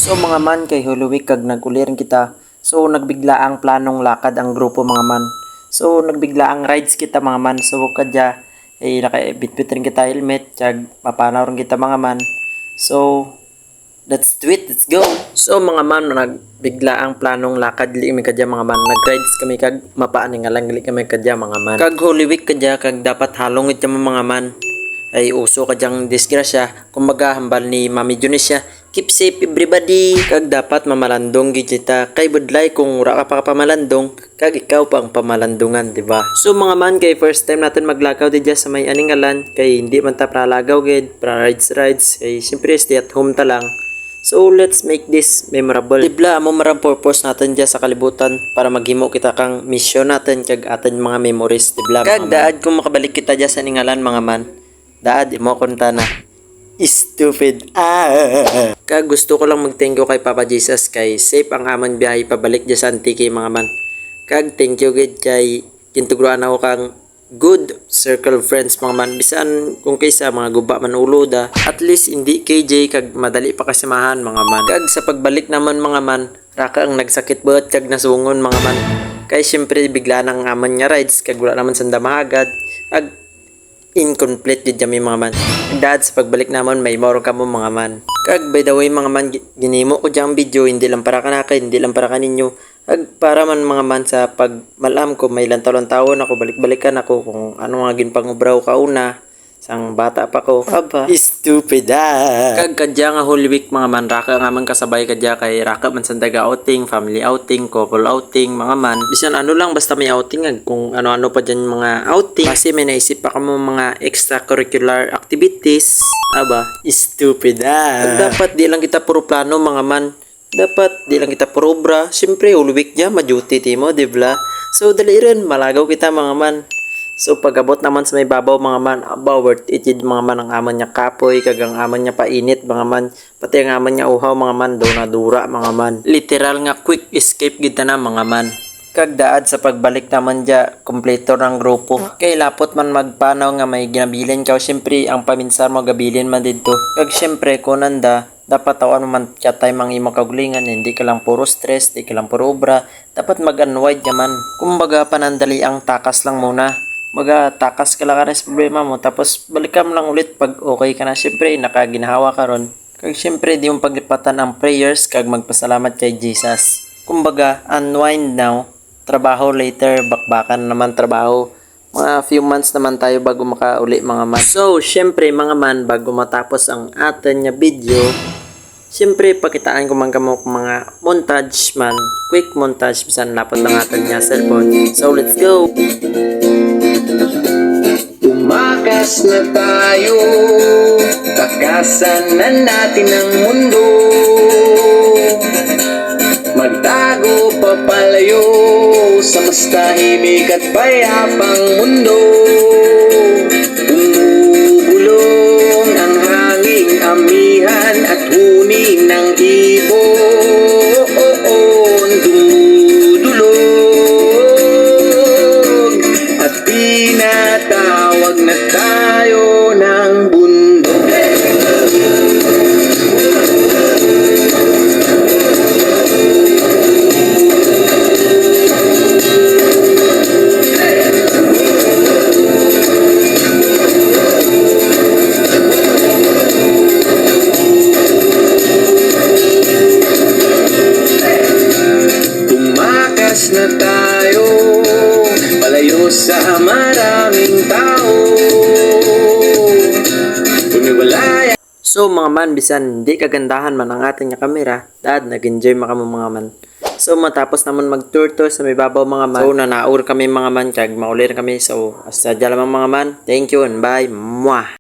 So mga man kay Huluwik kag naguliran kita. So nagbigla ang planong lakad ang grupo mga man. So nagbigla ang rides kita mga man. So kadya nakabitbit rin kita helmet kag mapanaw rin kita mga man. So let's do it, let's go. So mga man nagbigla ang planong lakad li kami kadya mga man. Nag-rides kami kag mapaan nga lang li kami kadya mga man. Kag Huluwik kadya kag dapat halong ita mga man. Ay uso kadyang disgrasya. Kumbaga hambal ni Mami Junisya. Keep safe everybody. Kag dapat mamalandong gijita. Kay budlay kung ura ka pa pamalandong, kag ikaw pang pamalandungan, di ba? So mga man kay first time natin maglakaw dija sa may aningalan kay hindi man ta pralagaw gid, pra rides. Kay siyempre stay at home ta lang. So let's make this memorable. Dibla amo marang purpose natin dyan sa kalibutan para maghimo kita kang mission natin kag atin mga memories, dibla. Kag daad kung makabalik kita dyan sa aningalan mga man. Daad, imo konta na. Stupid. Kag gusto ko lang mag-thank you kay Papa Jesus kay safe ang amang biyahe pabalik dyan sa Antique mga man. Kag thank you gid kay kintugroan ako kang good circle of friends mga man. Bisan kung kaysa mga guba man uloda. At least hindi KJ kag madali pa kasamahan mga man. Kag sa pagbalik naman mga man, raka ang nagsakit buhat kag nasungon mga man. Kay syempre bigla nang aman nga rides kag wala naman sanda mahagad. Kag incomplete did kami mga man. Dad, sa pagbalik naman may moro ka mo mga man. Kag by the way mga man, ginimo ko diyang video hindi lang para kanakin, hindi lang para kaninyo. Kag para man mga man sa pag malam ko may lantalon taon ako, balik-balikan ako kung ano mga ginpangubraw kauna. Sang bata pa ko. Aba, stupid Kag kadya nga Holy Week mga man, raka nga man kasabay kadya kay raka man sandaga outing, family outing, couple outing mga man. Bisan ano lang basta may outing kung ano-ano pa dyan mga outing. Kasi may naisip pa kamo mga extracurricular activities. Aba, stupid Kag dapat di lang kita puro plano mga man. Dapat di lang kita puro obra. Siyempre Holy Week dyan, ma-duty timo, dibla. So dali rin, malagaw kita mga man. So pag-abot naman sa may babaw mga man, aba worth it yun mga man ang aman niya kapoy, kag ang aman niya painit mga man, pati ang aman niya uhaw mga man, do na dura mga man. Literal nga quick escape gid na mga man. Kag daad sa pagbalik naman dya, kompleto ng grupo. Kay lapot man magpanaw nga may ginabilin ka, syempre ang paminsan mo gabilin man dito. Kag syempre kunanda, dapat tawan man katay mang imo kagulingan, hindi ka lang puro stress, hindi ka lang puro obra, dapat mag-unwind naman. Kumbaga panandali ang takas lang muna. Takas ka lang sa problema mo tapos balikan mo lang ulit pag okay ka na. Syempre nakaginahawa ka ron. Kag syempre di mo paglipatan ang prayers kag magpasalamat kay Jesus. Kumbaga unwind now, trabaho later, bakbakan naman trabaho. Mga few months naman tayo bago makauli mga man. So syempre mga man, bago matapos ang atin nga video, syempre pakitaan ko man kamo mga montage man, quick montage bisan lapot lang atin nga cellphone. So let's go. Tumakas na tayo, takasan na natin ang mundo. Magtago papalayo sa mas tahimik at payapang mundo. Bumubulong ang hanging amihan at huni ng ibon. Dumudulog at pinatawag na tayo ng bundok. Tumakas na tayo, palayo sa maraming tao. Tumiwalay. So mga man, bisan hindi kagandahan man ang ating nga kamera, dad nag-enjoy makamo mga man. So matapos naman mag-tour sa may babaw mga man. So nanaur kami mga man, kag maulir kami. So hasta dyan lamang mga man. Thank you and bye. Mwah!